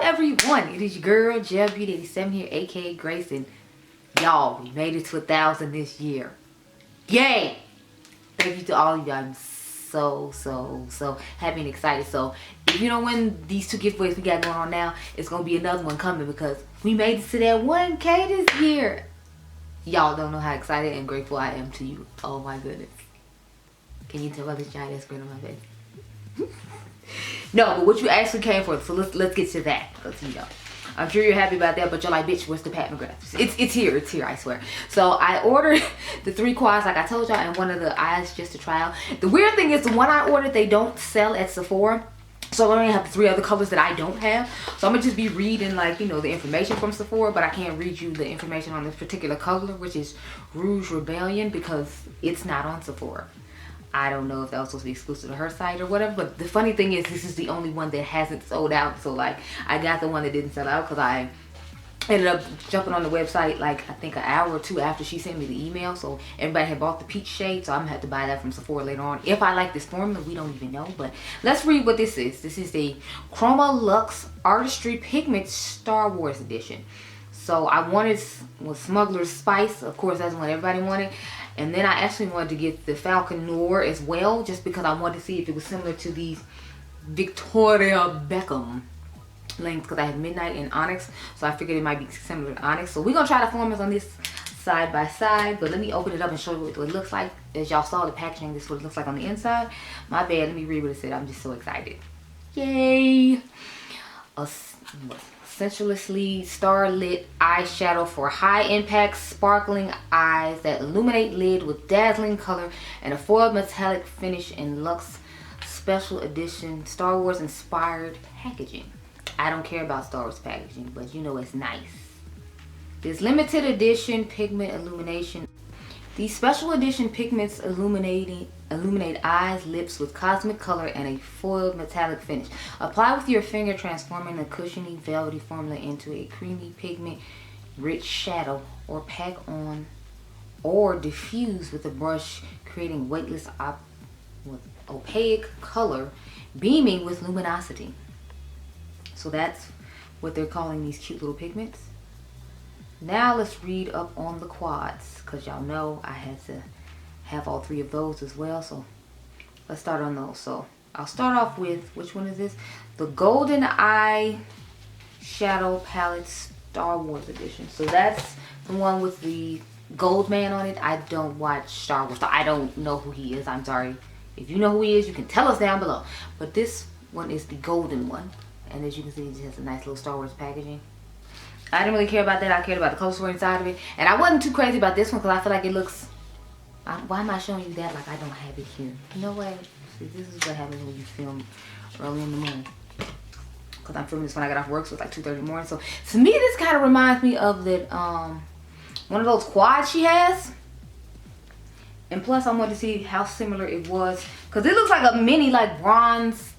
everyone? It is your girl, Jeff Beauty 87 here, aka Grace, and y'all, we made it to 1,000 this year. Yay! Thank you to all of you. I'm so happy and excited. So if you don't win these 2 giveaways we got going on now, it's gonna be another one coming because we made it to that 1K this year. Y'all don't know how excited and grateful I am to you. Oh my goodness. Can you tell by this giant grin on my face? No, but what you actually came for, so let's get to that. Let's see, y'all. I'm sure you're happy about that, but you're like, bitch, where's the Pat McGrath? It's here, I swear. So I ordered the 3 quads, like I told y'all, and one of the eyes just to try out. The weird thing is, the one I ordered, they don't sell at Sephora. So I only have 3 other colors that I don't have. So I'm gonna just be reading, like, you know, the information from Sephora, but I can't read you the information on this particular color, which is Rouge Rebellion, because it's not on Sephora. I don't know if that was supposed to be exclusive to her site or whatever, but the funny thing is, this is the only one that hasn't sold out. So like, I got the one that didn't sell out because I ended up jumping on the website like I think an hour or 2 after she sent me the email. So everybody had bought the peach shade, so I'm gonna have to buy that from Sephora later on if I like this formula. We don't even know, but let's read what this is. This is the Chroma Luxe Artistry Pigment Star Wars edition. So I wanted Smuggler's Spice, of course that's what everybody wanted. And then I actually wanted to get the Falcon Noir as well, just because I wanted to see if it was similar to these Victoria Beckham lengths, because I had Midnight and Onyx, so I figured it might be similar to Onyx. So we're going to try the formulas on this side by side, but let me open it up and show you what it looks like. As y'all saw the packaging, this is what it looks like on the inside. My bad, let me read what it said. I'm just so excited. Yay! Sensuously starlit eyeshadow for high impact sparkling eyes that illuminate lid with dazzling color and a foiled metallic finish in luxe special edition Star Wars inspired packaging. I don't care about Star Wars packaging, but you know it's nice. This limited edition pigment illumination. These special edition pigments illuminate eyes, lips with cosmic color and a foiled metallic finish. Apply with your finger, transforming the cushiony, velvety formula into a creamy pigment rich shadow, or pack on or diffuse with a brush, creating weightless opaque color, beaming with luminosity. So that's what they're calling these cute little pigments. Now let's read up on the quads, because y'all know I had to have all 3 of those as well. So let's start on those. So I'll start off with, which one is this? The Golden Eye Shadow Palette Star Wars Edition. So that's the one with the gold man on it. I don't watch Star Wars, so I don't know who he is. I'm sorry. If you know who he is, you can tell us down below. But this one is the golden one. And as you can see, it just has a nice little Star Wars packaging. I didn't really care about that. I cared about the color story inside of it. And I wasn't too crazy about this one because I feel like it looks... why am I showing you that like I don't have it here? You know what? See, this is what happens when you film early in the morning. Because I'm filming this when I got off work, so it's like 2:30 in the morning. So to me, this kind of reminds me of that one of those quads she has. And plus, I wanted to see how similar it was. Because it looks like a mini like bronze,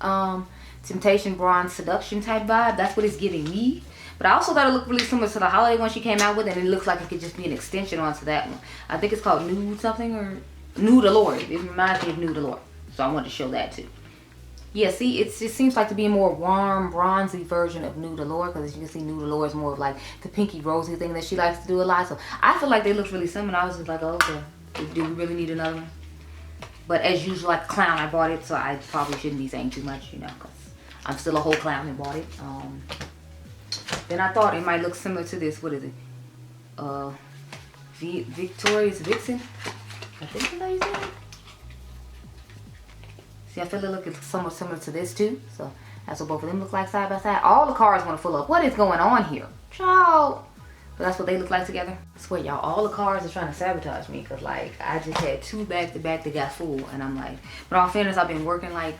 Temptation Bronze Seduction type vibe. That's what it's giving me. But I also thought it looked really similar to the holiday one she came out with, and it looks like it could just be an extension onto that one. I think it's called Nude something, or Nude Allure. It reminds me of Nude Allure. So I wanted to show that too. Yeah, see, it seems like to be a more warm, bronzy version of Nude Allure, because as you can see, Nude Allure is more of like the pinky rosy thing that she likes to do a lot. So I feel like they look really similar. I was just like, oh, okay, do we really need another one? But as usual, like a clown, I bought it, so I probably shouldn't be saying too much, you know, because I'm still a whole clown and bought it. Then I thought it might look similar to this. What is it? Victoria's Vixen. I think that's how you say it. See, I feel it looks somewhat similar to this too. So that's what both of them look like side by side. All the cards want to fill up. What is going on here? Ciao. But that's what they look like together. I swear, y'all, all the cards are trying to sabotage me. Because, like, I just had 2 back-to-back that got full. And I'm like, but in all fairness, I've been working, like,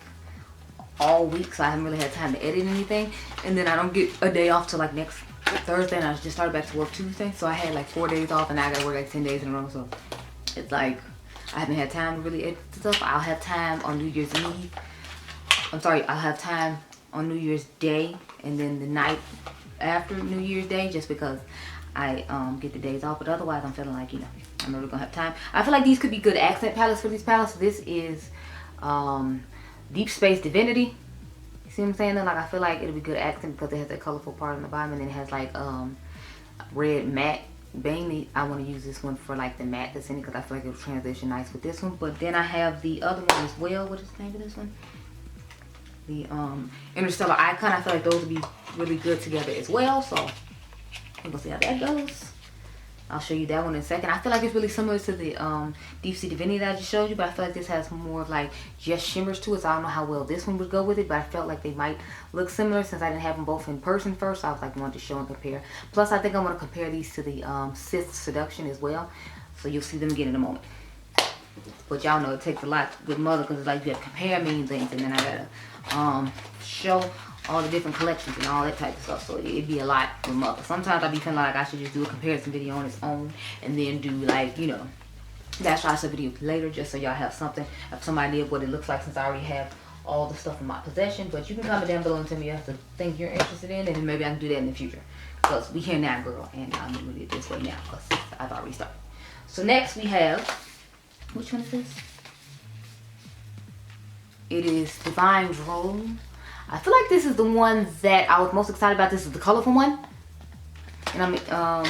all week, so I haven't really had time to edit anything, and then I don't get a day off till like next Thursday, and I just started back to work Tuesday, so I had like 4 days off, and now I gotta work like 10 days in a row. So it's like I haven't had time to really edit stuff. I'll have time on New Year's Eve. I'm sorry, I'll have time on New Year's Day, and then the night after New Year's Day, just because I get the days off. But otherwise, I'm feeling like, you know, I'm never gonna have time. I feel like these could be good accent palettes for these palettes. This is Deep Space Divinity. See what I'm saying? Then, like, I feel like it'll be good accent because it has that colorful part on the bottom, and then it has like red matte. Mainly, I want to use this one for like the matte that's in it because I feel like it'll transition nice with this one. But then I have the other one as well. What is the name of this one? The Interstellar Icon. I feel like those would be really good together as well. So we're gonna see how that goes. I'll show you that one in a second. I feel like it's really similar to the Deep Sea Divinity that I just showed you, but I feel like this has more of like just shimmers to it, so I don't know how well this one would go with it, but I felt like they might look similar since I didn't have them both in person first. So I was like, wanted to show and compare. Plus, I think I want to compare these to the Sith Seduction as well, so you'll see them again in a moment. But y'all know it takes a lot with Mother because it's like you have to compare mean things, and then I gotta show all the different collections and all that type of stuff, so it'd be a lot with Mother. Sometimes I'd be feeling like I should just do a comparison video on its own and then do like, you know, that's why I said video later, just so y'all have something, have some idea of what it looks like since I already have all the stuff in my possession. But you can comment down below and tell me if the things you're interested in, and maybe I can do that in the future because we here now, girl, and I'm doing it this way now because I've already started. So next we have, which one is this? It is Divine Drone. I feel like this is the one that I was most excited about. This is the colorful one. And I'm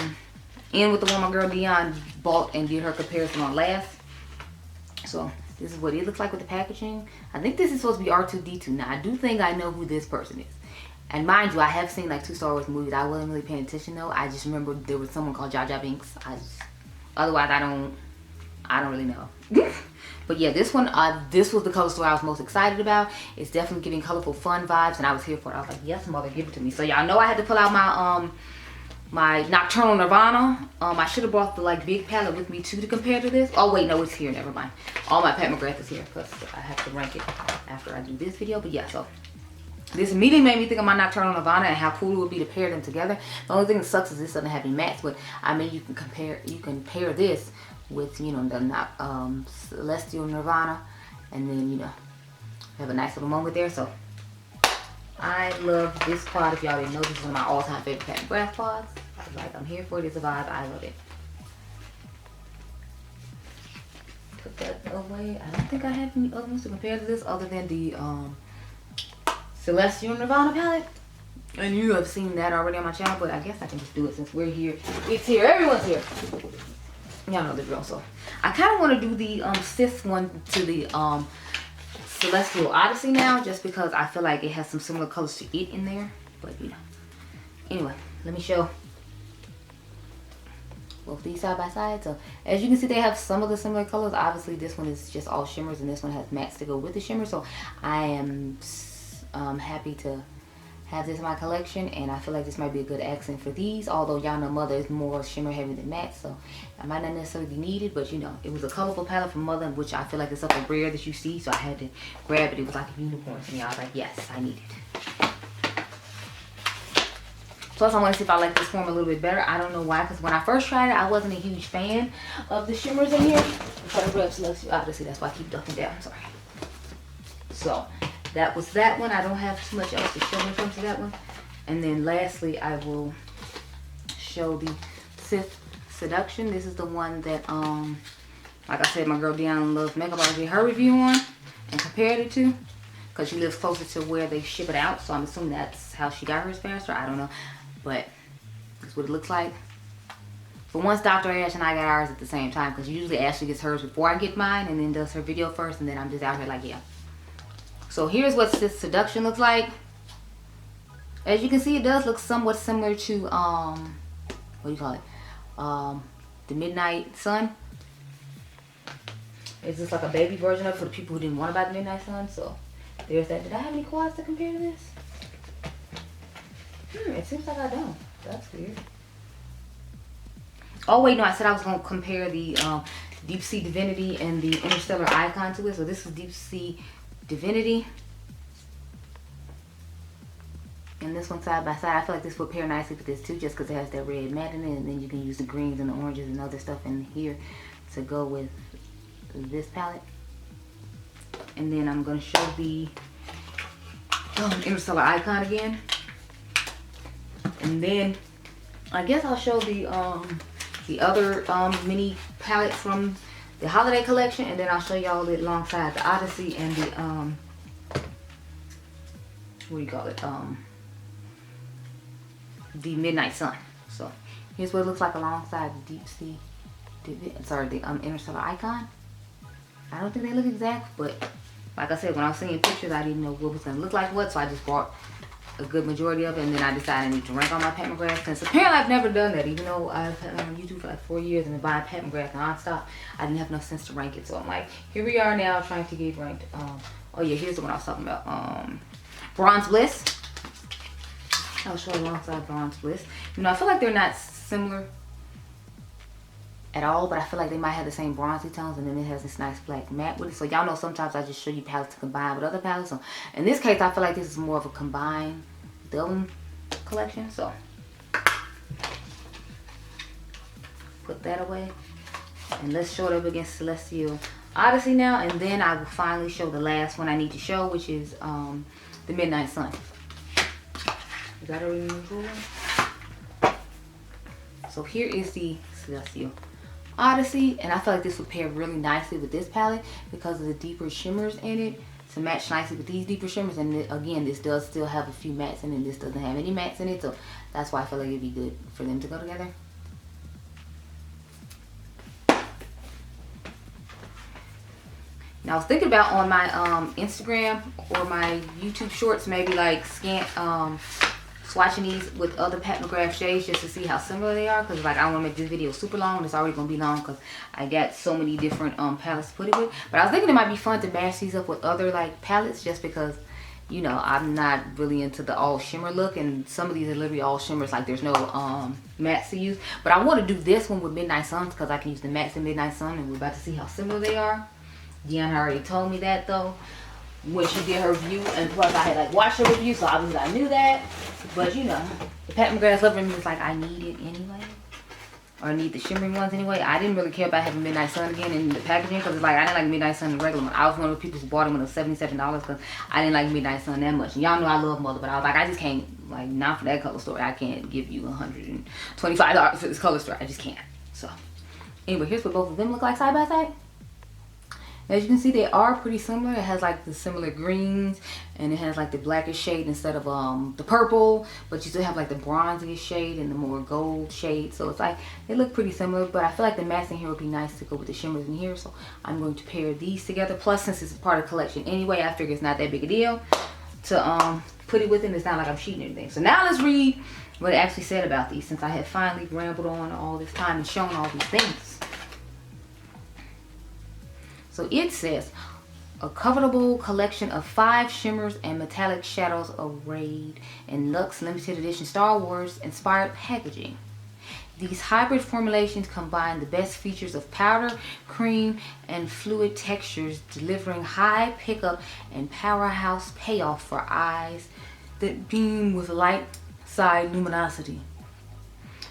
in with the one my girl Dion bought and did her comparison on last. So this is what it looks like with the packaging. I think this is supposed to be R2-D2. Now I do think I know who this person is. And mind you, I have seen like 2 Star Wars movies. I wasn't really paying attention though. I just remember there was someone called Jar Jar Binks. Otherwise I don't really know. But yeah, this one, this was the color story I was most excited about. It's definitely giving colorful fun vibes, and I was here for it. I was like, yes, Mother, give it to me. So y'all know I had to pull out my my Nocturnal Nirvana. I should have brought the like big palette with me too to compare to this. Oh wait, no, it's here. Never mind. All my Pat McGrath is here because I have to rank it after I do this video. But yeah, so this immediately made me think of my Nocturnal Nirvana and how cool it would be to pair them together. The only thing that sucks is this doesn't have any mattes, but I mean you can pair this with, you know, the Celestial Nirvana, and then, you know, have a nice little moment there. So I love this pod. If y'all didn't know, this is one of my all-time favorite Pat McGrath pods. Like, I'm here for it. It's a vibe. I love it. Put that away. I don't think I have any other ones to compare to this other than the Celestial Nirvana palette. And you have seen that already on my channel, but I guess I can just do it since we're here. It's here. Everyone's here. Y'all know the drill. So I kind of want to do the Sith one to the Celestial Odyssey now, just because I feel like it has some similar colors to it in there. But you know, anyway, let me show both these side by side. So as you can see, they have some of the similar colors. Obviously this one is just all shimmers, and this one has mattes to go with the shimmer. So I am happy to have this in my collection, and I feel like this might be a good accent for these, although y'all know Mother is more shimmer heavy than matte, so I might not necessarily be needed. But you know, it was a colorful palette from Mother, which I feel like it's something rare that you see, so I had to grab it. It was like a unicorn to me. I was like, yes, I need it. Plus I want to see if I like this form a little bit better. I don't know why, because when I first tried it, I wasn't a huge fan of the shimmers in here. I'm trying to grab Celestial Odyssey, that's why I keep ducking down, sorry. So that was that one. I don't have too much else to show when it comes to that one. And then lastly, I will show the Sith Seduction. This is the one that, like I said, my girl Dionluvsmakeup, I did her review on and compared it to, because she lives closer to where they ship it out. So I'm assuming that's how she got hers faster. I don't know, but that's what it looks like. But once Dr. Ash and I got ours at the same time, because usually Ashley gets hers before I get mine and then does her video first, and then I'm just out here like, yeah. So here's what Sith Seduction looks like. As you can see, it does look somewhat similar to, what do you call it? The Midnight Sun. It's just like a baby version of it for the people who didn't want to buy the Midnight Sun. So there's that. Did I have any quads to compare to this? It seems like I don't. That's weird. Oh wait, no, I said I was going to compare the Deep Sea Divinity and the Interstellar Icon to it. So this is Deep Sea Divinity, and this one side by side. I feel like this would pair nicely with this too, just because it has that red matte in it, and then you can use the greens and the oranges and other stuff in here to go with this palette. And then I'm going to show the Interstellar Icon again, and then I guess I'll show the other mini palette from the holiday collection, and then I'll show y'all it alongside the Odyssey and the what do you call it? The Midnight Sun. So here's what it looks like alongside the Deep Sea, the Interstellar Icon. I don't think they look exact, but like I said, when I was seeing pictures, I didn't know what was gonna look like what, so I just bought a good majority of it, and then I decided I need to rank on my Pat McGrath, since apparently I've never done that, even though I've had on YouTube for like 4 years and been buying Pat McGrath nonstop. I didn't have enough sense to rank it, so I'm like, here we are now trying to get ranked. Oh yeah, here's the one I was talking about. Bronze Bliss. I'll show alongside Bronze Bliss. You know, I feel like they're not similar at all, but I feel like they might have the same bronzy tones, and then it has this nice black matte with it. So y'all know sometimes I just show you palettes to combine with other palettes. So in this case, I feel like this is more of a combined double collection. So put that away, and let's show it up against Celestial Odyssey now, and then I will finally show the last one I need to show, which is the Midnight Sun. You got it in the drawer. So here is the Celestial Odyssey, and I feel like this would pair really nicely with this palette because of the deeper shimmers in it, to match nicely with these deeper shimmers. And again, this does still have a few mattes in it. This doesn't have any mattes in it, so that's why I feel like it'd be good for them to go together. Now I was thinking about on my Instagram or my YouTube shorts, maybe like swatching these with other Pat McGrath shades just to see how similar they are, because like I don't want to make this video super long. It's already going to be long because I got so many different palettes to put it with. But I was thinking it might be fun to match these up with other like palettes, just because, you know, I'm not really into the all shimmer look, and some of these are literally all shimmers, like there's no mattes to use. But I want to do this one with Midnight Suns because I can use the mattes in Midnight Sun, and we're about to see how similar they are. Deanna already told me that though when she did her review, and plus I had like watched her review, so obviously I knew that. But you know, the Pat McGrath lover in me was like, I need it anyway, or I need the shimmering ones anyway. I didn't really care about having Midnight Sun again in the packaging, because it's like I didn't like Midnight Sun in the regular one. I was one of the people who bought them with $77 because I didn't like Midnight Sun that much. And y'all know I love Mother, but I was like, I just can't, like, not for that color story. I can't give you $125 for this color story. I just can't. So anyway, here's what both of them look like side by side. As you can see, they are pretty similar. It has like the similar greens, and it has like the blackish shade instead of the purple, but you still have like the bronzish shade and the more gold shade. So it's like, they look pretty similar, but I feel like the mattes in here would be nice to go with the shimmers in here. So I'm going to pair these together. Plus, since it's part of the collection anyway, I figure it's not that big a deal to put it with it. It's not like I'm cheating or anything. So now let's read what it actually said about these, since I had finally rambled on all this time and shown all these things. So it says, a covetable collection of 5 shimmers and metallic shadows arrayed in luxe limited edition Star Wars inspired packaging. These hybrid formulations combine the best features of powder, cream, and fluid textures, delivering high pickup and powerhouse payoff for eyes that beam with light side luminosity.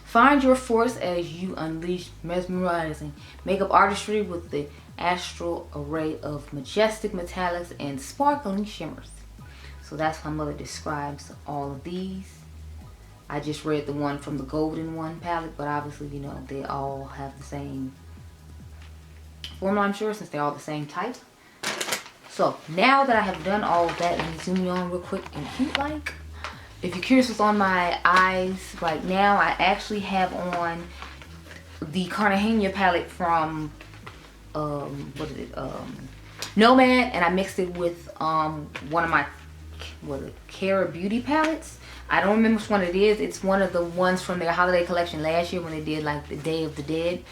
Find your force as you unleash mesmerizing makeup artistry with the astral array of majestic metallics and sparkling shimmers. So that's how Mother describes all of these. I just read the one from the golden one palette, but obviously, you know, they all have the same formula, I'm sure, since they're all the same type. So now that I have done all of that, let me zoom you on real quick and cute like. If you're curious what's on my eyes right now, I actually have on the Cartagena palette from what is it, Nomad, and I mixed it with one of my Cara Beauty palettes. I don't remember which one it is. It's one of the ones from their holiday collection last year when they did like the Day of the Dead.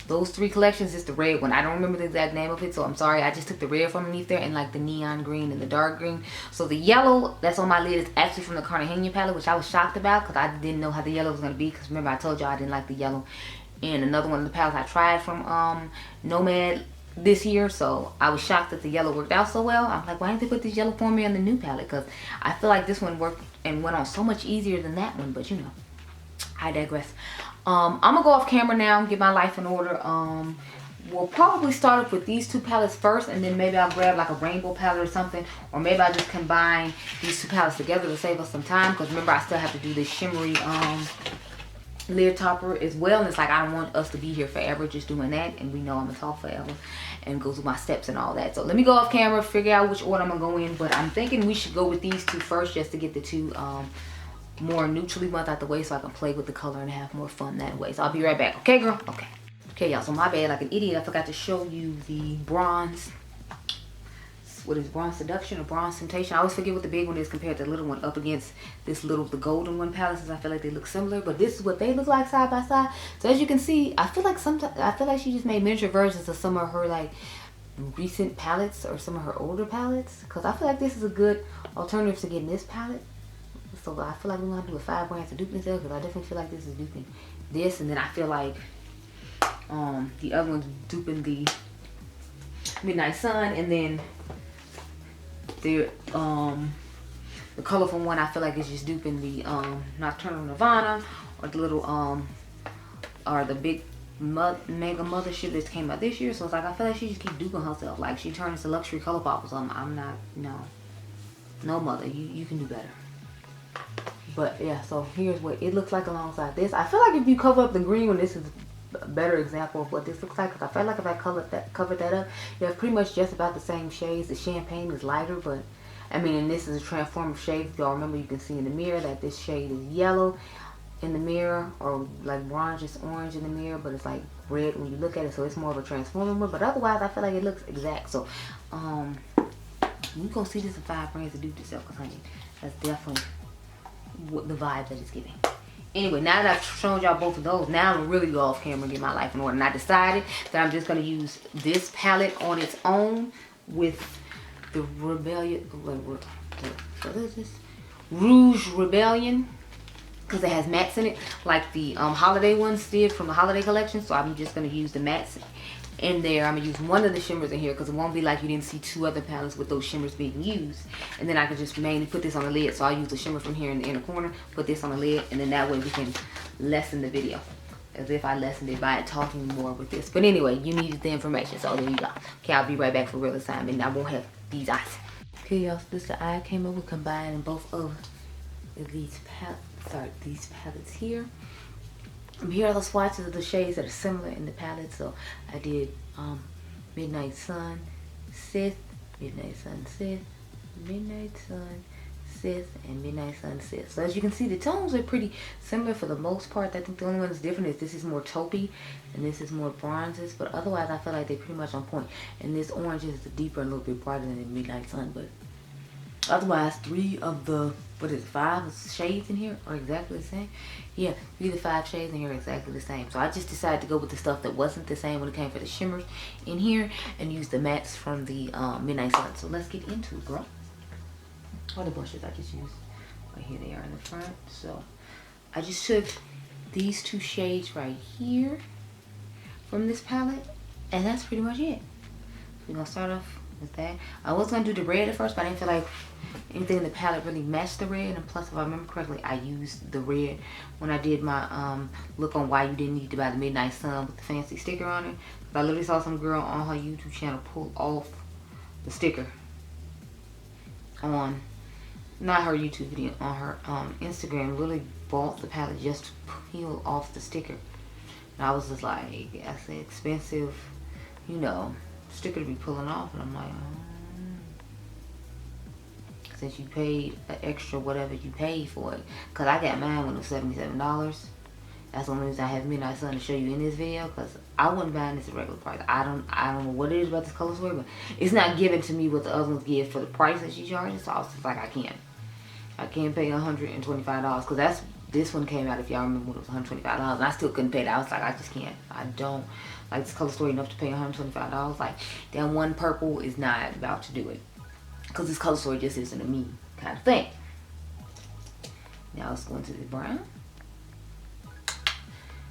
Those 3 collections is the red one. I don't remember the exact name of it, so I'm sorry. I just took the red from underneath there and like the neon green and the dark green. So the yellow that's on my lid is actually from the Cartagena palette, which I was shocked about because I didn't know how the yellow was going to be, because remember I told y'all I didn't like the yellow in another one of the palettes I tried from Nomad this year. So I was shocked that the yellow worked out so well. I'm like, why didn't they put this yellow for me on the new palette? Because I feel like this one worked and went on so much easier than that one, but you know, I digress. I'm gonna go off camera now and get my life in order. We'll probably start off with these 2 palettes first, and then maybe I'll grab like a rainbow palette or something, or maybe I'll just combine these 2 palettes together to save us some time, because remember I still have to do this shimmery lid topper as well. And it's like, I don't want us to be here forever just doing that, and we know I'm gonna talk forever and go through my steps and all that. So let me go off camera, figure out which order I'm gonna go in, but I'm thinking we should go with these two first, just to get the two more neutrally bumped out the way, so I can play with the color and have more fun that way. So I'll be right back. Okay, girl? Okay, y'all, so my bad, like an idiot, I forgot to show you the bronze. What is Bronze Seduction or Bronze Temptation? I always forget what the big one is compared to the little one up against this little, the golden one palette, since I feel like they look similar. But this is what they look like side by side. So as you can see, I feel like she just made miniature versions of some of her like recent palettes or some of her older palettes. Because I feel like this is a good alternative to getting this palette. So I feel like we're gonna do a 5 brands of duping sale, because I definitely feel like this is duping this, and then I feel like the other one's duping the Midnight Sun, and then the colorful one I feel like is just duping the Nocturnal Nirvana, or the little or the big mega mothership that came out this year. So it's like I feel like she just keeps duping herself, like she turns to luxury color pop or something. I'm not, no mother, you can do better. But yeah, so here's what it looks like alongside this. I feel like if you cover up the green one, this is a better example of what this looks like, because I feel like if I covered that up, you have pretty much just about the same shades. The champagne is lighter, but I mean, and this is a transformative shade. If y'all remember, you can see in the mirror that this shade is yellow in the mirror, or like bronze orange in the mirror, but it's like red when you look at it, so it's more of a transformative. But otherwise, I feel like it looks exact. So you gonna see this in 5 brands to do this yourself, because honey, that's definitely what the vibe that it's giving. Anyway, now that I've shown y'all both of those, now I'm gonna really go off camera and get my life in order. And I decided that I'm just gonna use this palette on its own with the Rebellion, what is this? Rouge Rebellion, because it has mattes in it, like the holiday ones did from the holiday collection. So I'm just gonna use the mattes in there. I'm gonna use one of the shimmers in here, because it won't be like you didn't see 2 other palettes with those shimmers being used. And then I can just mainly put this on the lid. So I'll use the shimmer from here in the inner corner, put this on the lid, and then that way we can lessen the video, as if I lessened it by talking more with this. But anyway, you needed the information, so there you go. Okay, I'll be right back for real this time, and I won't have these eyes. Okay, y'all, so this is the eye I came up with, combining both of these palettes here. Here are the swatches of the shades that are similar in the palette. So I did Midnight Sun, Sith, Midnight Sun, Sith, Midnight Sun, Sith, and Midnight Sun, Sith. So as you can see, the tones are pretty similar for the most part. I think the only one that's different is this is more taupey and this is more bronzes. But otherwise, I feel like they're pretty much on point. And this orange is the deeper and a little bit brighter than the Midnight Sun. But otherwise, 3 of the, 5 shades in here are exactly the same. Yeah, 3 to 5 shades in here are exactly the same. So I just decided to go with the stuff that wasn't the same when it came for the shimmers in here, and use the mattes from the Midnight Sun. So let's get into it, girl. Or the brushes I just used. Right here they are in the front. So I just took these 2 shades right here from this palette, and that's pretty much it. So we're gonna start off with that. I was gonna do the red at first, but I didn't feel like anything in the palette really matched the red. And plus, if I remember correctly, I used the red when I did my look on why you didn't need to buy the Midnight Sun with the fancy sticker on it. But I literally saw some girl on her YouTube channel pull off the sticker on, not her YouTube video, on her Instagram, really bought the palette just to peel off the sticker. And I was just like, that's an expensive, sticker to be pulling off. And I'm like, since you paid an extra whatever you paid for it, because I got mine when it was $77. That's the only reason I have Midnight Sun to show you in this video, because I wasn't buying this at regular price. I don't know what it is about this color story, but it's not given to me what the other ones give for the price that she charges. So I was just like, I can't pay $125, because this one came out, if y'all remember, when it was $125, and I still couldn't pay it. I was like, I just can't. I don't like this color story enough to pay $125. Like, that one purple is not about to do it, because this color story just isn't a me kind of thing. Now let's go into the brown,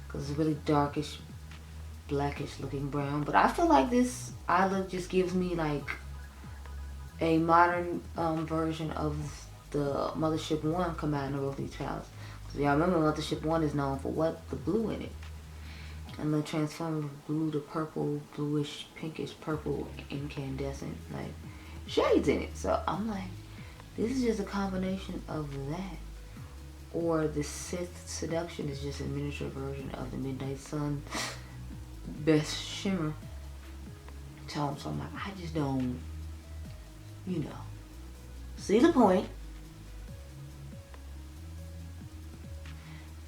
because it's really darkish, blackish looking brown. But I feel like this eye look just gives me like a modern version of the Mothership 1 combined with these palettes. So y'all remember Mothership 1 is known for what? The blue in it. And the transformative blue to purple, bluish, pinkish purple, incandescent like shades in it. So I'm like, this is just a combination of that. or the Sixth Seduction is just a miniature version of the Midnight Sun Best Shimmer tone. So I'm like, I just don't, you know, see the point.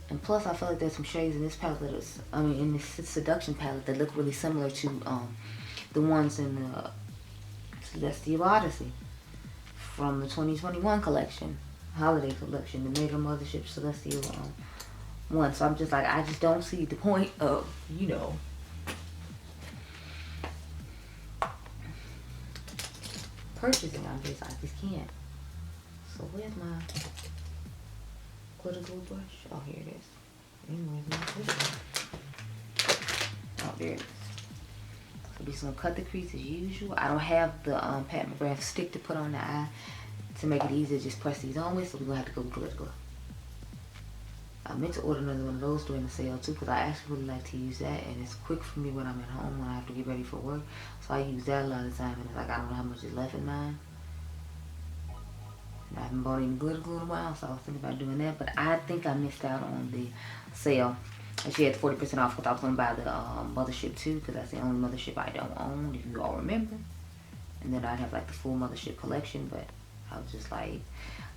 And plus, I feel like there's some shades in this palette that is, I mean, in this Seduction palette that look really similar to the ones in the Celestial Odyssey from the 2021 collection, holiday collection, the Major Mothership Celestial one. So I'm just like, I just don't see the point of, you know, purchasing. I just can't. So where's my glitter glue brush? Oh, here it is. Oh, there it is. So we're just gonna cut the crease as usual. I don't have the Pat McGrath stick to put on the eye to make it easier. Just press these on with, so we're gonna have to go with glitter glue. I meant to order another one of those during the sale too, because I actually really like to use that, and it's quick for me when I'm at home when I have to get ready for work. So I use that a lot of the time, and it's like I don't know how much is left in mine. I haven't bought any glitter glue in a while, so I was thinking about doing that. But I think I missed out on the sale. And she had 40% off because I was going to buy the Mothership too, because that's the only Mothership I don't own, if you all remember. And then I'd have like the full Mothership collection, but I was just like,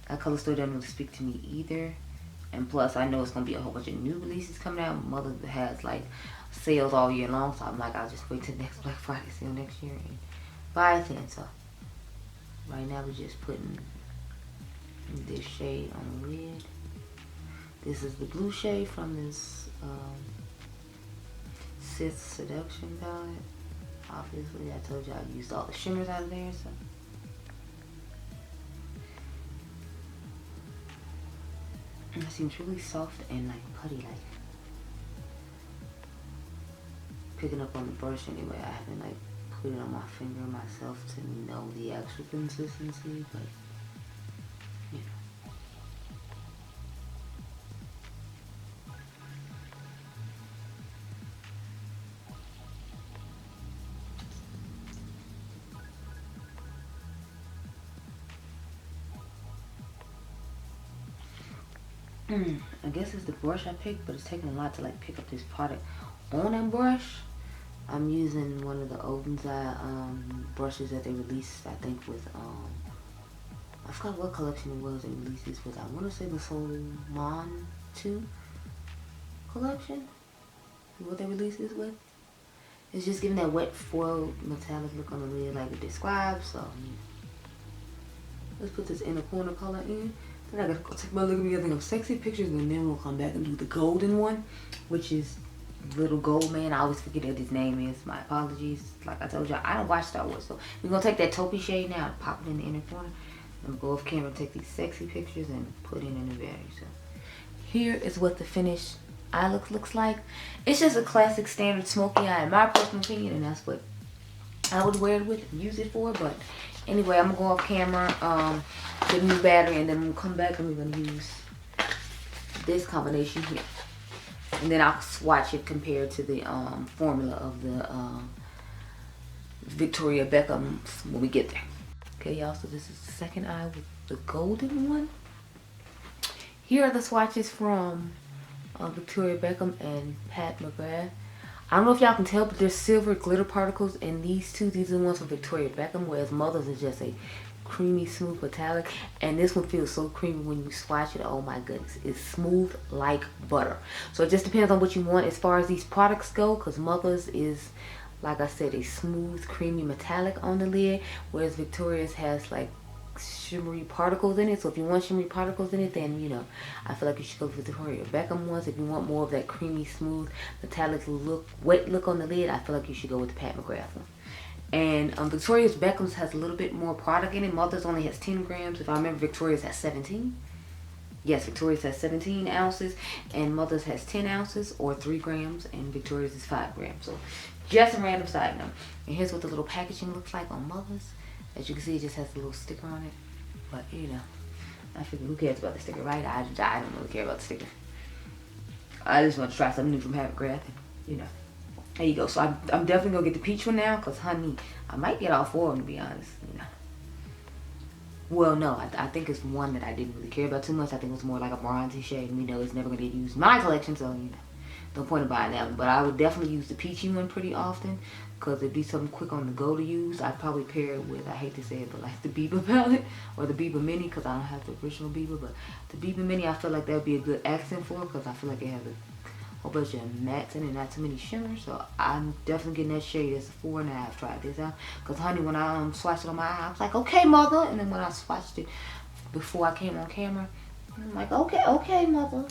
that color store doesn't really speak to me either. And plus, I know it's going to be a whole bunch of new releases coming out. Mother has like sales all year long, so I'm like, I'll just wait till next Black Friday sale next year and buy it then. So right now we're just putting this shade on the lid. This is the blue shade from this Sixth Seduction palette. Obviously, I told you I used all the shimmers out of there, so. And it seems really soft and like putty, like picking up on the brush anyway. I haven't like put it on my finger myself to know the actual consistency, but you know. I guess it's the brush I picked, but it's taking a lot to like pick up this product on that brush. I'm using one of the Odin's brushes that they released, I think with I forgot what collection it was they released this with. I want to say the Soul Mon 2 collection. What they released this with. It's just giving that wet foil metallic look on the lid like it describes. So let's put this inner corner color in. Then I gotta go take my look at me. I think of sexy pictures, and then we'll come back and do the golden one, which is Little Gold Man. I always forget what his name is. My apologies. Like I told you, I don't watch Star Wars, so we're gonna take that taupey shade now and pop it in the inner corner. I'm gonna go off camera and take these sexy pictures and put it in the battery. So here is what the finished eye look looks like. It's just a classic standard smoky eye in my personal opinion, and that's what I would wear it with and use it for. But anyway, I'm gonna go off camera, get a new battery, and then we'll come back and we're gonna use this combination here. And then I'll swatch it compared to the formula of the Victoria Beckham when we get there. Okay, y'all, so this is the second eye with the golden one. Here are the swatches from Victoria Beckham and Pat McGrath. I don't know if y'all can tell, but there's silver glitter particles in these two. These are the ones from Victoria Beckham, whereas Mother's is just a creamy, smooth metallic. And this one feels so creamy when you swatch it. Oh my goodness. It's smooth like butter. So it just depends on what you want as far as these products go, because Mother's is, like I said, a smooth, creamy metallic on the lid, whereas Victoria's has like shimmery particles in it. So if you want shimmery particles in it, then, you know, I feel like you should go with the Victoria Beckham ones. If you want more of that creamy, smooth, metallic look, wet look on the lid, I feel like you should go with the Pat McGrath one. And Victoria's Beckham's has a little bit more product in it. Mother's only has 10 grams. If I remember, Victoria's has 17. Yes, Victoria's has 17 ounces, and Mother's has 10 ounces or 3 grams, and Victoria's is 5 grams. So just a random side note. And here's what the little packaging looks like on Mother's. As you can see, it just has a little sticker on it. But, you know, I figure who cares about the sticker, right? I don't really care about the sticker. I just want to try something new from Pat McGrath, and, you know. There you go. So I'm definitely going to get the peach one now, because, honey, I might get all 4 of them, to be honest, you know. Well, no, I think it's one that I didn't really care about too much. I think it was more like a bronzy shade, and we know it's never going to get used in my collection, so, you know, no point in buying that one. But I would definitely use the peachy one pretty often, because it'd be something quick on the go to use. I'd probably pair it with, I hate to say it, but like the Bieber palette, or the Bieber Mini, because I don't have the original Bieber, but the Bieber Mini I feel like that would be a good accent for, because I feel like it has a whole bunch of mattes in it, not too many shimmers. So I'm definitely getting that shade. It's a 4.5. Tried this out, because honey, when I swatched it on my eye, I was like, okay, mother. And then when I swatched it before I came on camera, I'm like, okay, mother.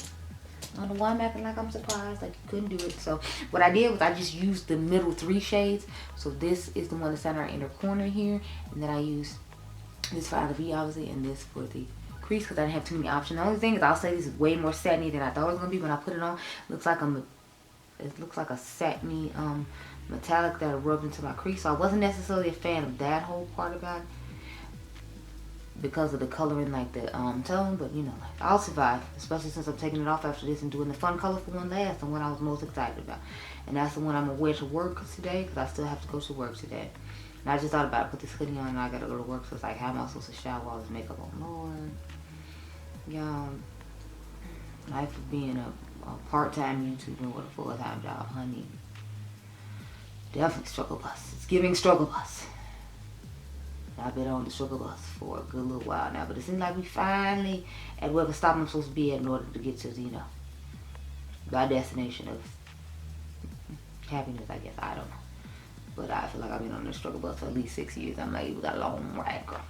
I don't know why I'm acting like I'm surprised, like you couldn't do it. So what I did was I just used the middle 3 shades. So this is the one that's in our inner corner here, and then I used this for outer V obviously, and this for the crease, because I didn't have too many options. The only thing is, I'll say this is way more satiny than I thought it was gonna be. When I put it on, it looks like a satiny metallic that rubbed into my crease. So I wasn't necessarily a fan of that whole part about it, because of the color and like the tone, but you know, like, I'll survive, especially since I'm taking it off after this and doing the fun colorful one last, the one I was most excited about. And that's the one I'm gonna wear to work today, because I still have to go to work today. And I just thought about it, put this hoodie on, and I gotta go to work, so it's like, how am I supposed to shower all this makeup on? Lord. Yeah, life of being a part-time YouTuber with a full-time job, honey. Definitely struggle bus. It's giving struggle bus. I've been on the struggle bus for a good little while now, but it seems like we finally at whatever stop I'm supposed to be at in order to get to, you know, my destination of happiness, I guess. I don't know. But I feel like I've been on the struggle bus for at least 6 years. I'm like, we got a long ride, girl.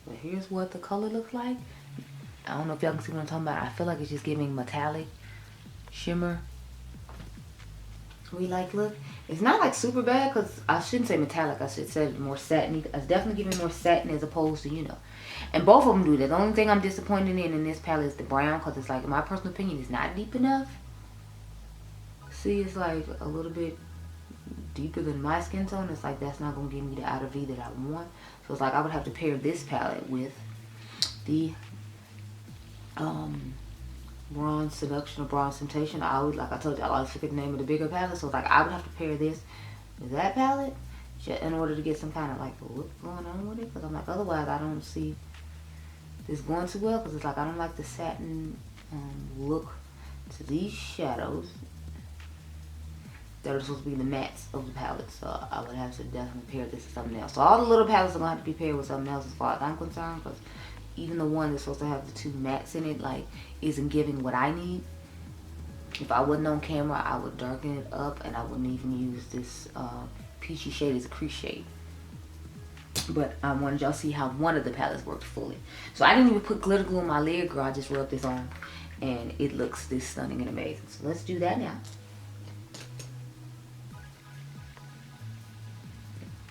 But here's what the color looks like. I don't know if y'all can see what I'm talking about. I feel like it's just giving metallic shimmer. We like look. It's not like super bad, because I shouldn't say metallic. I should say more satiny. It's definitely giving more satin as opposed to, you know. And both of them do that. The only thing I'm disappointed in this palette is the brown, because it's like, in my personal opinion, it's not deep enough. See, it's like a little bit deeper than my skin tone. It's like that's not going to give me the outer V that I want. So it's like I would have to pair this palette with the Bronze Seduction or Bronze Temptation. I would, like I told you, I always forget the name of the bigger palette. So it's like I would have to pair this with that palette in order to get some kind of like look going on with it. Because I'm like, otherwise I don't see this going too well. Because it's like I don't like the satin look to these shadows that are supposed to be the mattes of the palette. So I would have to definitely pair this with something else. So all the little palettes are going to have to be paired with something else as far as I'm concerned. Because even the one that's supposed to have the 2 mattes in it, like, isn't giving what I need. If I wasn't on camera, I would darken it up, and I wouldn't even use this peachy shade as a crease shade. But I wanted y'all to see how one of the palettes worked fully. So I didn't even put glitter glue on my lid, girl. I just rubbed this on, and it looks this stunning and amazing. So let's do that now.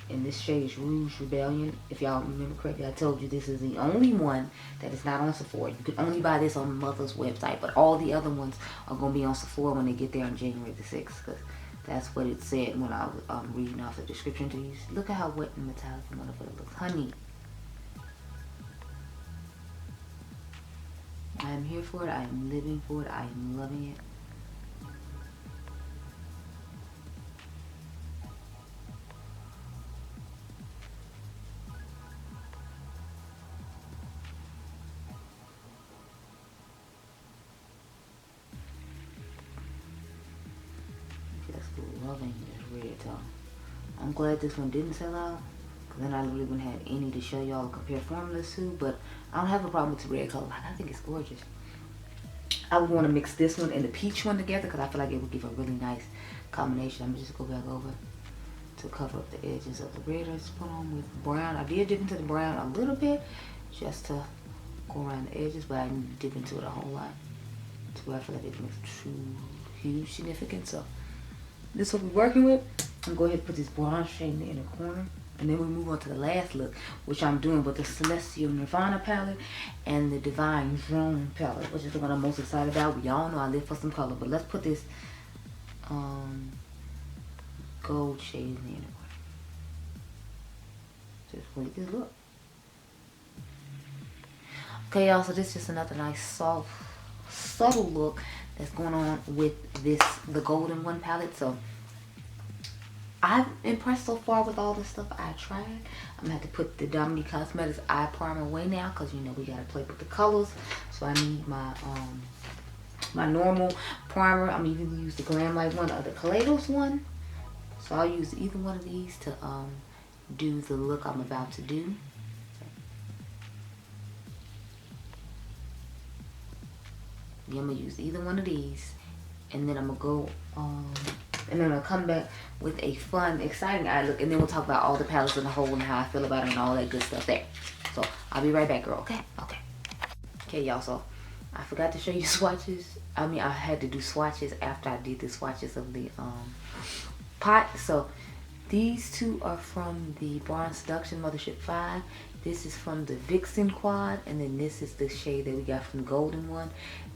And this shade is Rouge Rebellion. If y'all remember correctly, I told you this is the only one that is not on Sephora. You can only buy this on Mother's website, but all the other ones are going to be on Sephora when they get there on January the 6th, because that's what it said when I was reading off the description to you. Look at how wet and metallic and wonderful it looks. Honey. I am here for it. I am living for it. I am loving it. Loving this red tone. I'm glad this one didn't sell out, because then I really wouldn't have any to show y'all compare formulas to. But I don't have a problem with the red color. I think it's gorgeous. I would want to mix this one and the peach one together, because I feel like it would give a really nice combination. I'm just going to go back over to cover up the edges of the red I just put on with brown. I did dip into the brown a little bit just to go around the edges, but I didn't dip into it a whole lot. So I feel like it makes too huge significance. So this is what we're working with. I'm going to go ahead and put this bronze shade in the inner corner. And then we move on to the last look, which I'm doing with the Celestial Nirvana palette and the Divine Drone palette, which is the one I'm most excited about. We all know I live for some color, but let's put this gold shade in the inner corner. Just wait this look. Okay, y'all, so this is just another nice, soft, subtle look that's going on with this, the golden one palette. So I'm impressed so far with all the stuff I tried. I'm gonna have to put the Dominique Cosmetics eye primer away now, because you know we gotta play with the colors. So I need my my normal primer. I'm even gonna use the Glam Light one or the Kaleidos one. So I'll use either one of these to do the look I'm about to do. Yeah, I'm gonna use either one of these, and then I'm gonna go and then I'll come back with a fun, exciting eye look, and then we'll talk about all the palettes in the whole and how I feel about it and all that good stuff there. So I'll be right back, girl. Okay, y'all. So I forgot to show you swatches. I mean, I had to do swatches after I did the swatches of the pot. So these two are from the Bronze Seduction Mothership 5. This is from the Vixen Quad, and then this is the shade that we got from the Golden one.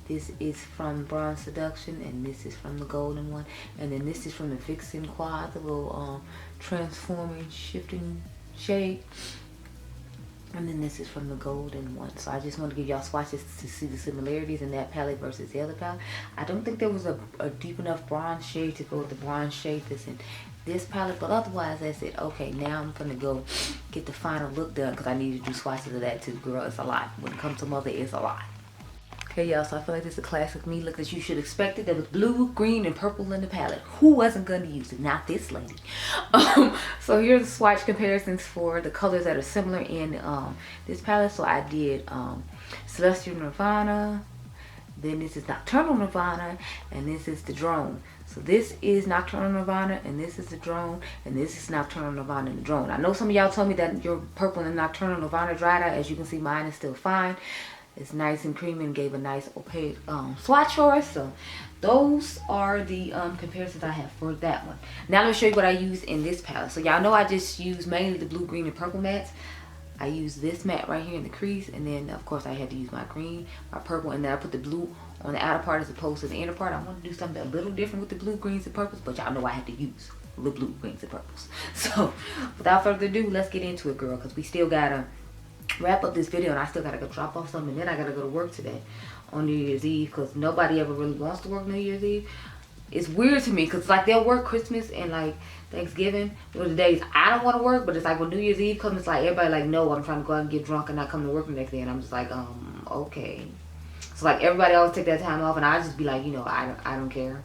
This is from Bronze Seduction, and this is from the Golden one. And then this is from the Vixen Quad, the little transforming, shifting shade. And then this is from the Golden one. So I just want to give y'all swatches to see the similarities in that palette versus the other palette. I don't think there was a deep enough bronze shade to go with the bronze shade that's in this palette, but otherwise I said, okay, now I'm gonna go get the final look done, because I need to do swatches of that too. Girl, it's a lot. When it comes to Mother, it's a lot. Okay, y'all, so I feel like this is a classic me look that you should expect it. There was blue, green, and purple in the palette. Who wasn't gonna use it? Not this lady. So here's the swatch comparisons for the colors that are similar in this palette. So I did Celestial Nirvana, then this is Nocturnal Nirvana, and this is the Drone. So this is Nocturnal Nirvana, and this is the Drone, and this is Nocturnal Nirvana and the Drone. I know some of y'all told me that your purple and Nocturnal Nirvana dried out. As you can see, mine is still fine. It's nice and creamy and gave a nice opaque swatch for us. So those are the comparisons I have for that one. Now let me show you what I use in this palette. So y'all know I just use mainly the blue, green, and purple mattes. I use this matte right here in the crease, and then of course I had to use my green, my purple, and then I put the blue on the outer part as opposed to the inner part. I want to do something a little different with the blue, greens, and purples, but y'all know I had to use the blue, greens, and purples. So without further ado, let's get into it, girl, because we still gotta wrap up this video, and I still gotta go drop off something, and then I gotta go to work today on New Year's Eve, because nobody ever really wants to work New Year's Eve. It's weird to me, because like they'll work Christmas and like Thanksgiving, one of the days I don't want to work, but it's like when New Year's Eve comes, it's like everybody like, no, I'm trying to go out and get drunk and not come to work the next day, and I'm just like, okay. So like everybody always take that time off, and I just be like, you know, I don't care.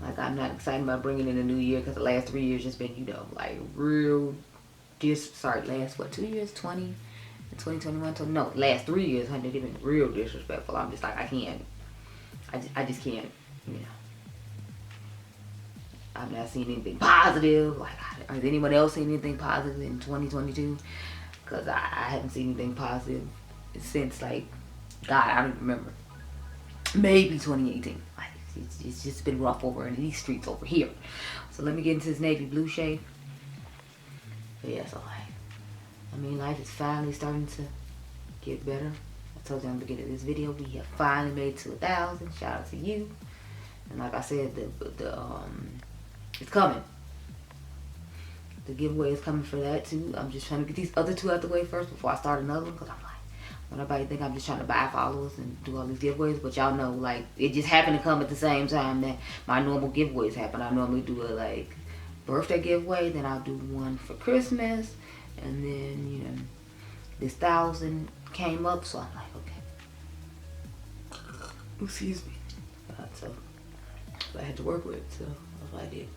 Like I'm not excited about bringing in a new year, because the last 3 years just been, you know, like real last what, 2 years, 20 and 2021. So no, last 3 years, honey, they've been real disrespectful. I'm just like, I just can't, you know. I've not seen anything positive. Like, has anyone else seen anything positive in 2022? Because I haven't seen anything positive since, like, God, I don't remember. Maybe 2018. Like, it's just been rough over in these streets over here. So let me get into this navy blue shade. But yeah, so like, I mean, life is finally starting to get better. I told you in the beginning of this video, we have finally made it to 1,000. Shout out to you. And like I said, it's coming. The giveaway is coming for that too. I'm just trying to get these other two out the way first before I start another one, because I'm like, when everybody think I'm just trying to buy followers and do all these giveaways, but y'all know, like, it just happened to come at the same time that my normal giveaways happen. I normally do a like birthday giveaway, then I'll do one for Christmas, and then, you know, this 1,000 came up, so I'm like, okay. Excuse me. So I had to work with it, so that's what I did.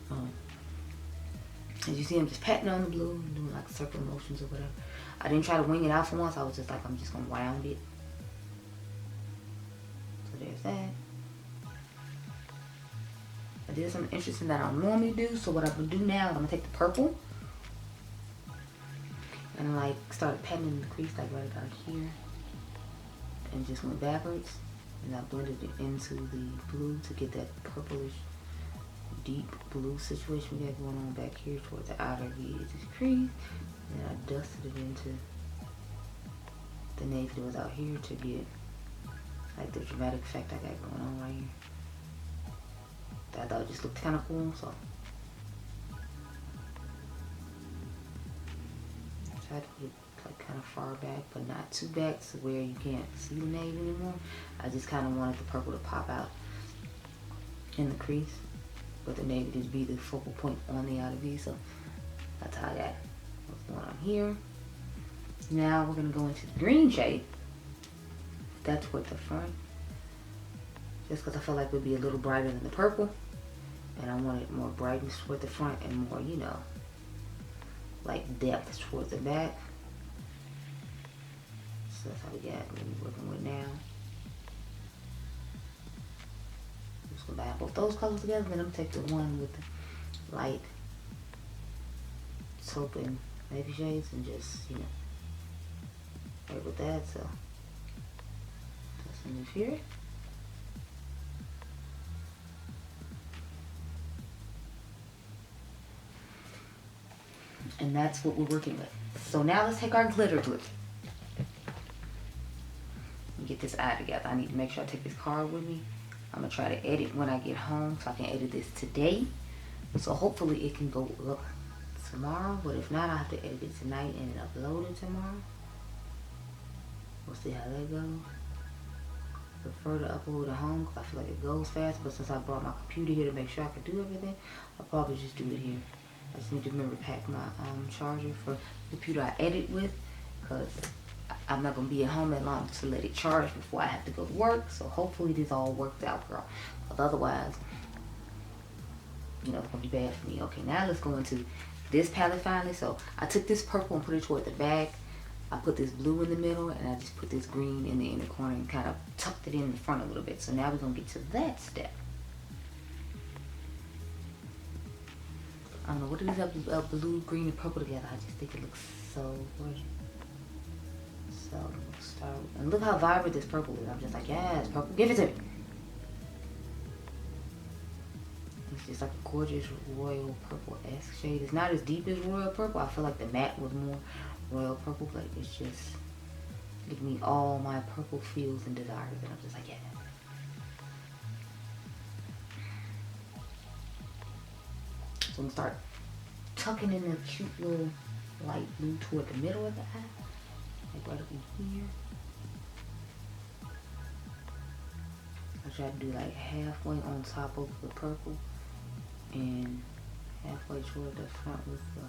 As you see, I'm just patting on the blue and doing like circle motions or whatever. I didn't try to wing it out for once. I was just like, I'm just gonna round it. So there's that. I did something interesting that I don't normally do. So what I'm gonna do now is I'm gonna take the purple and like started patting in the crease like right about here, and just went backwards, and I blended it into the blue to get that purplish deep blue situation we got going on back here towards the outer edge of the crease. And I dusted it into the navy that was out here to get like the dramatic effect I got going on right here. That I thought it just looked kind of cool, so I tried to put it like kind of far back, but not too back to where you can't see the navy anymore. I just kind of wanted the purple to pop out in the crease. but the navy just be the focal point on the outer V. So that's how I got what's going on here. Now we're gonna go into the green shade. That's toward the front, just because I feel like it would be a little brighter than the purple, and I wanted more brightness toward the front and more, you know, like depth towards the back. So that's how we got what we're working with now. I'm just gonna buy both those colors together, then I'm gonna take the one with the light taupe and navy shades and just, you know, work with that. So in here, and that's what we're working with. So now let's take our glitter glue and get this eye together. I need to make sure I take this card with me. I'm gonna try to edit when I get home, so I can edit this today. So hopefully it can go up tomorrow, but if not, I'll have to edit it tonight and upload it tomorrow. We'll see how that goes. Prefer to upload at home because I feel like it goes fast, but since I brought my computer here to make sure I can do everything, I'll probably just do it here. I just need to remember to pack my charger for the computer I edit with, because I'm not going to be at home that long to let it charge before I have to go to work. So hopefully this all works out, girl, because otherwise, you know, it's going to be bad for me. Okay, now let's go into this palette finally. So I took this purple and put it toward the back. I put this blue in the middle, and I just put this green in the inner corner and kind of tucked it in the front a little bit. So now we're going to get to that step. I don't know, what is that blue, green, and purple together? I just think it looks so gorgeous. So we'll start, and look how vibrant this purple is. I'm just like, yes, purple, give it to me. It's just like a gorgeous royal purple-esque shade. It's not as deep as royal purple. I feel like the matte was more royal purple, but it's just giving me all my purple feels and desires, and I'm just like, yeah. So I'm gonna start tucking in the cute little light blue toward the middle of the eye, like right up in here. I try to do like halfway on top of the purple and halfway toward the front with the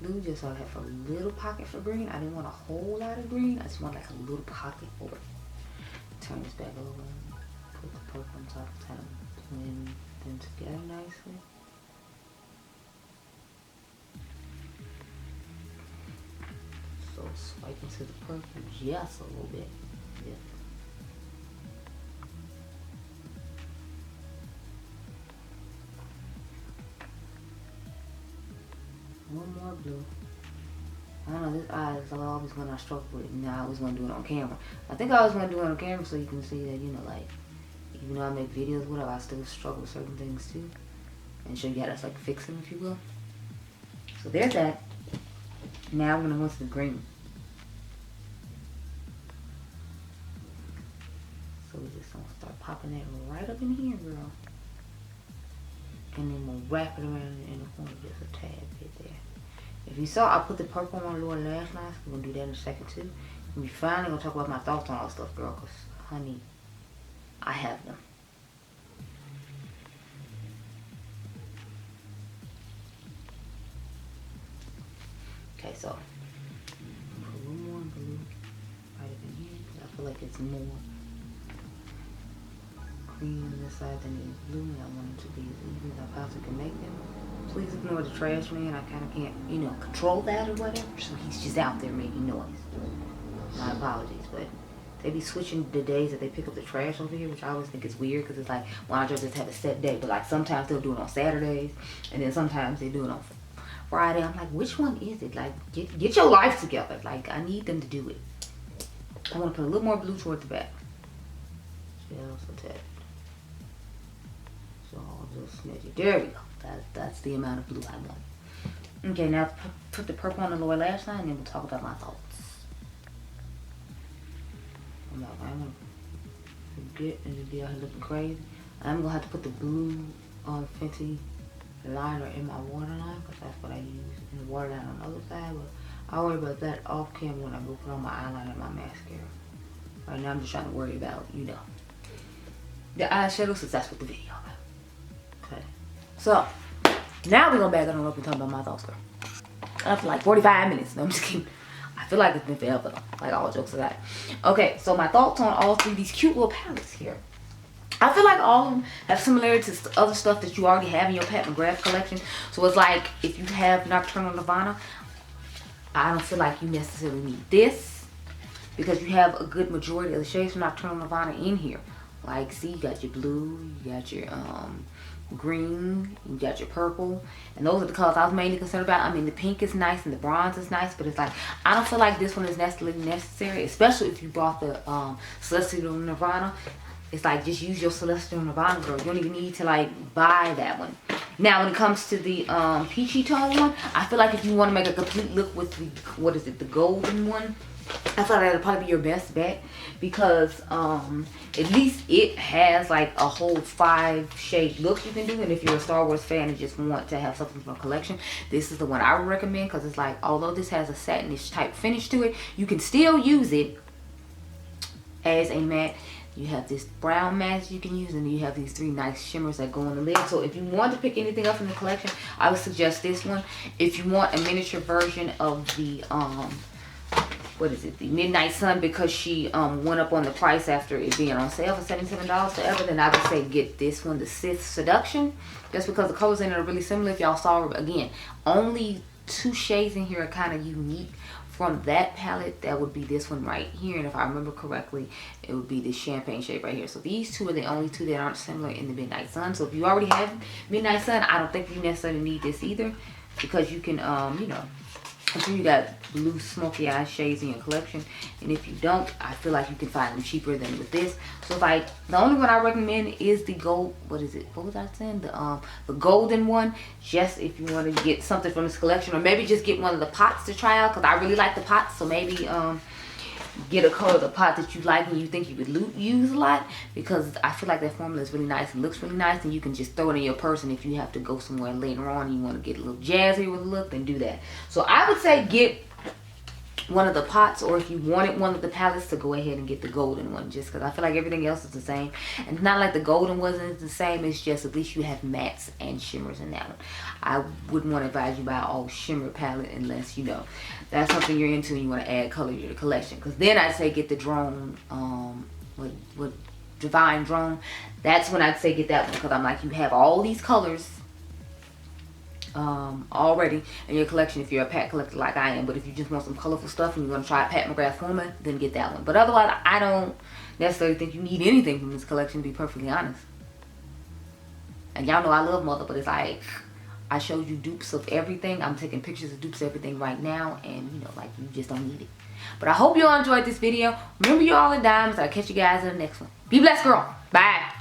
blue, just so I have a little pocket for green. I didn't want a whole lot of green. I just want like a little pocket for it. Turn this back over and put the purple on top, kind of blend them together nicely. So swipe into the purple just a little bit. Yeah. One more blue. I don't know, this eye is always when I struggle with it. Now I always want to do it on camera. I think I always want to do it on camera so you can see that, you know, like, even though I make videos, whatever, I still struggle with certain things too. And show you how to like fix them, if you will. So there's that. Now we're going to go to the green. So we're just going to start popping that right up in here, girl. And then we'll wrap it around in the corner just a tad bit there. If you saw, I put the purple on the lower lash line. We're going to do that in a second too. And we finally going to talk about my thoughts on all this stuff, girl. Because, honey, I have them. Okay, so put a little more blue right up in here. I feel like it's more green on this side than it is blue, and I want it to be as even as I possibly can make them. Please ignore the trash man. I kind of can't, you know, control that or whatever. So he's just out there making noise. My apologies, but they be switching the days that they pick up the trash over here, which I always think is weird because it's like, why don't you just have a set day? But like sometimes they'll do it on Saturdays, and then sometimes they do it on Friday. I'm like, which one is it? Like, get your life together. Like, I need them to do it. I want to put a little more blue toward the back. Just a tad. So I'll just smidge it. There we go. That's the amount of blue I want. Okay, now put the purple on the lower lash line, and then we'll talk about my thoughts. I'm not going to forget and be out here looking crazy. I'm going to have to put the blue Fenty liner in my waterline, because that's what I use in the waterline on the other side. But I'll worry about that off camera when I go put on my eyeliner and my mascara. Right now I'm just trying to worry about, you know, the eyeshadow, since that's what the video about. Okay. So, now we're gonna back it on up and talk about my thoughts, girl. After like 45 minutes. No, I'm just kidding. I feel like it's been forever though. Like, all jokes aside. Okay, so my thoughts on all three of these cute little palettes here. I feel like all of them have similarities to other stuff that you already have in your Pat McGrath collection. So it's like, if you have Nocturnal Nirvana, I don't feel like you necessarily need this, because you have a good majority of the shades from Nocturnal Nirvana in here. Like, see, you got your blue, you got your green, you got your purple, and those are the colors I was mainly concerned about. I mean, the pink is nice and the bronze is nice, but it's like, I don't feel like this one is necessary, especially if you bought the Celestial Nirvana. It's like, just use your Celestial Nirvana, girl. You don't even need to like buy that one. Now, when it comes to the peachy tone one, I feel like if you want to make a complete look with the, what is it, the golden one, I feel like that'll probably be your best bet, because at least it has like a whole 5 shade look you can do. And if you're a Star Wars fan and just want to have something from a collection, this is the one I would recommend, because it's like, although this has a satinish type finish to it, you can still use it as a matte. You have this brown matte you can use, and you have these 3 nice shimmers that go on the lid. So if you want to pick anything up from the collection, I would suggest this one. If you want a miniature version of the what is it, the Midnight Sun, because she went up on the price after it being on sale for $77 forever, then I would say get this one, the Sith Seduction, just because the colors in it are really similar. If y'all saw, again, only 2 shades in here are kind of unique from that palette. That would be this one right here, and if I remember correctly, it would be this champagne shade right here. So these 2 are the only 2 that aren't similar in the Midnight Sun. So if you already have Midnight Sun, I don't think you necessarily need this either, because you can you know, I'm sure you got blue smoky eye shades in your collection, and if you don't, I feel like you can find them cheaper than with this. So like, the only one I recommend is the gold, what is it, what was I saying, the golden one, just if you want to get something from this collection, or maybe just get one of the pots to try out, because I really like the pots. So maybe get a color of the pot that you like and you think you would use a lot, because I feel like that formula is really nice and looks really nice, and you can just throw it in your purse, and if you have to go somewhere later on and you want to get a little jazzy with the look, then do that. So I would say get one of the pots, or if you wanted one of the palettes, to go ahead and get the golden one, just because I feel like everything else is the same. And it's not like the golden wasn't the same, it's just at least you have mattes and shimmers in that one. I wouldn't want to advise you buy all shimmer palette unless, you know, that's something you're into and you want to add color to your collection. Because then I'd say get the drone, what Divine Drone. That's when I'd say get that one, because I'm like, you have all these colors already in your collection if you're a Pat collector like I am. But if you just want some colorful stuff and you want to try a Pat McGrath formula, then get that one. But otherwise, I don't necessarily think you need anything from this collection, to be perfectly honest. And y'all know I love Mother, but it's like, I showed you dupes of everything. I'm taking pictures of dupes of everything right now, and you know, like, you just don't need it. But I hope you all enjoyed this video. Remember, you all are diamonds. I'll catch you guys in the next one. Be blessed, girl. Bye.